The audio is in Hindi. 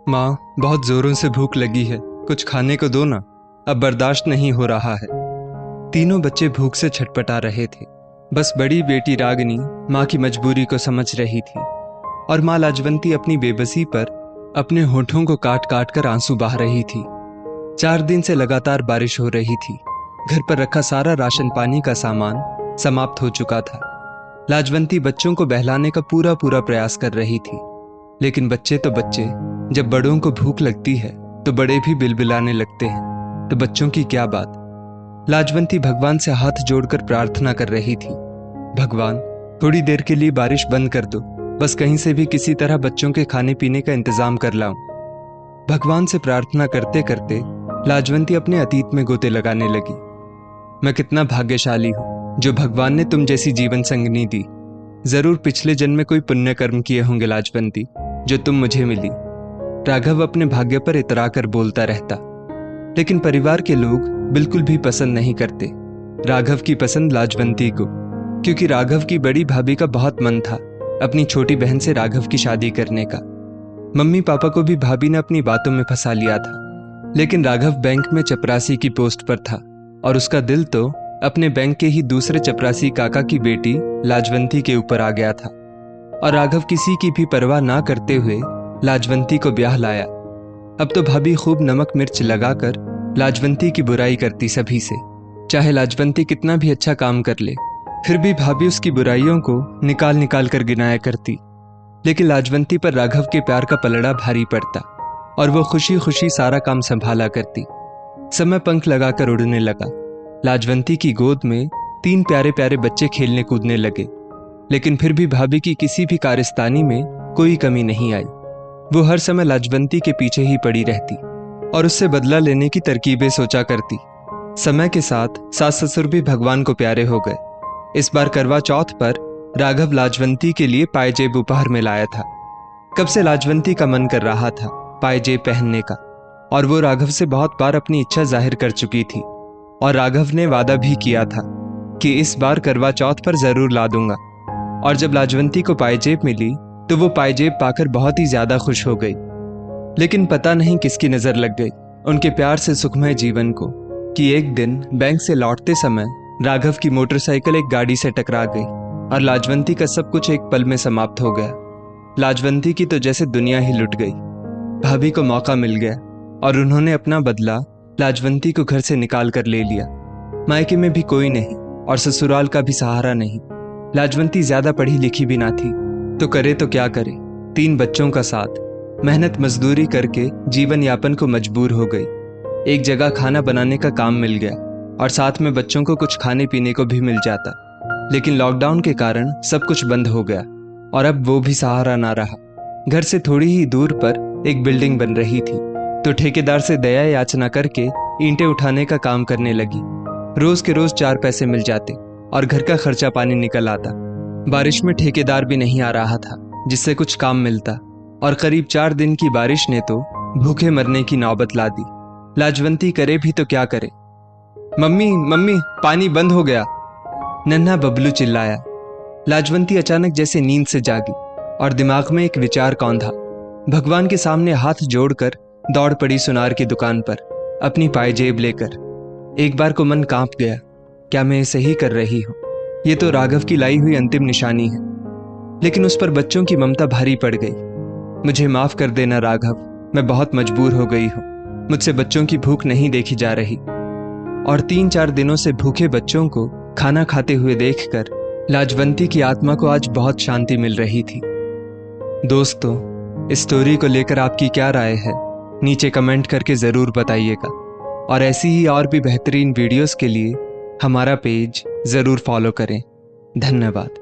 माँ, बहुत जोरों से भूख लगी है, कुछ खाने को दो ना, अब बर्दाश्त नहीं हो रहा है। तीनों बच्चे भूख से छटपटा रहे थे। बस बड़ी बेटी रागिनी माँ की मजबूरी को समझ रही थी और माँ लाजवंती अपनी बेबसी पर अपने होठों को काट काट कर आंसू बहा रही थी। 4 दिन से लगातार बारिश हो रही थी। घर पर रखा सारा राशन पानी का सामान समाप्त हो चुका था। लाजवंती बच्चों को बहलाने का पूरा प्रयास कर रही थी, लेकिन बच्चे तो बच्चे, जब बड़ों को भूख लगती है तो बड़े भी बिलबिलाने लगते हैं, तो बच्चों की क्या बात। लाजवंती भगवान से हाथ जोड़कर प्रार्थना कर रही थी, भगवान थोड़ी देर के लिए बारिश बंद कर दो, बस कहीं से भी किसी तरह बच्चों के खाने पीने का इंतजाम कर लाऊं। भगवान से प्रार्थना करते करते लाजवंती अपने अतीत में गोते लगाने लगी। मैं कितना भाग्यशाली हूं जो भगवान ने तुम जैसी जीवन संगनी दी। जरूर पिछले जन्म में कोई पुण्य कर्म किए होंगे लाजवंती, जो तुम मुझे मिली। राघव अपने भाग्य पर इतराकर बोलता रहता, लेकिन परिवार के लोग बिल्कुल भी पसंद नहीं करते राघव की पसंद लाजवंती को, क्योंकि राघव की बड़ी भाभी का बहुत मन था अपनी छोटी बहन से राघव की शादी करने का। मम्मी पापा को भी भाभी ने अपनी बातों में फंसा लिया था, लेकिन राघव बैंक में चपरासी की पोस्ट पर था और उसका दिल तो अपने बैंक के ही दूसरे चपरासी काका की बेटी लाजवंती के ऊपर आ गया था। और राघव किसी की भी परवाह ना करते हुए लाजवंती को ब्याह लाया। अब तो भाभी खूब नमक मिर्च लगाकर लाजवंती की बुराई करती सभी से। चाहे लाजवंती कितना भी अच्छा काम कर ले, फिर भी भाभी उसकी बुराइयों को निकाल निकाल कर गिनाया करती। लेकिन लाजवंती पर राघव के प्यार का पलड़ा भारी पड़ता और वो खुशी खुशी सारा काम संभाला करती। समय पंख लगाकर उड़ने लगा। लाजवंती की गोद में 3 प्यारे प्यारे बच्चे खेलने कूदने लगे, लेकिन फिर भी भाभी की किसी भी कारस्तानी में कोई कमी नहीं आई। वो हर समय लाजवंती के पीछे ही पड़ी रहती और उससे बदला लेने की तरकीबें सोचा करती। समय के साथ सास ससुर भी भगवान को प्यारे हो गए। इस बार करवा चौथ पर राघव लाजवंती के लिए पायजेब उपहार में लाया था। कब से लाजवंती का मन कर रहा था पायजेब पहनने का, और वो राघव से बहुत बार अपनी इच्छा जाहिर कर चुकी थी। और राघव ने वादा भी किया था कि इस बार करवा चौथ पर जरूर ला दूंगा। और जब लाजवंती को पायजेब मिली तो वो पायजेब पाकर बहुत ही ज्यादा खुश हो गई। लेकिन पता नहीं किसकी नजर लग गई उनके प्यार से सुखमय जीवन को, कि एक दिन बैंक से लौटते समय राघव की मोटरसाइकिल एक गाड़ी से टकरा गई और लाजवंती का सब कुछ एक पल में समाप्त हो गया। लाजवंती की तो जैसे दुनिया ही लुट गई। भाभी को मौका मिल गया और उन्होंने अपना बदला लाजवंती को घर से निकाल कर ले लिया। मायके में भी कोई नहीं और ससुराल का भी सहारा नहीं। लाजवंती ज्यादा पढ़ी लिखी भी ना थी, तो करे तो क्या करे। 3 बच्चों का साथ मेहनत मजदूरी करके जीवन यापन को मजबूर हो गई। एक जगह खाना बनाने का काम मिल गया और साथ में बच्चों को कुछ खाने पीने को भी मिल जाता, लेकिन लॉकडाउन के कारण सब कुछ बंद हो गया और अब वो भी सहारा ना रहा। घर से थोड़ी ही दूर पर एक बिल्डिंग बन रही थी, तो ठेकेदार से दया याचना करके ईंटें उठाने का काम करने लगी। रोज के रोज 4 पैसे मिल जाते और घर का खर्चा पानी निकल आता। बारिश में ठेकेदार भी नहीं आ रहा था जिससे कुछ काम मिलता, और करीब 4 दिन की बारिश ने तो भूखे मरने की नौबत ला दी। लाजवंती करे भी तो क्या करे। मम्मी मम्मी, पानी बंद हो गया, नन्हा बबलू चिल्लाया। लाजवंती अचानक जैसे नींद से जागी और दिमाग में एक विचार कौंधा। भगवान के सामने हाथ जोड़कर दौड़ पड़ी सुनार की दुकान पर अपनी पायजेब लेकर। एक बार को मन कांप गया, क्या मैं सही कर रही हूं? ये तो राघव की लाई हुई अंतिम निशानी है। लेकिन उस पर बच्चों की ममता भारी पड़ गई। मुझे माफ कर देना राघव, मैं बहुत मजबूर हो गई हूं। मुझसे बच्चों की भूख नहीं देखी जा रही। और 3-4 दिनों से भूखे बच्चों को खाना खाते हुए देखकर लाजवंती की आत्मा को आज बहुत शांति मिल रही थी। दोस्तों, इस स्टोरी को लेकर आपकी क्या राय है, नीचे कमेंट करके जरूर बताइएगा। और ऐसी ही और भी बेहतरीन वीडियोस के लिए हमारा पेज जरूर फॉलो करें। धन्यवाद।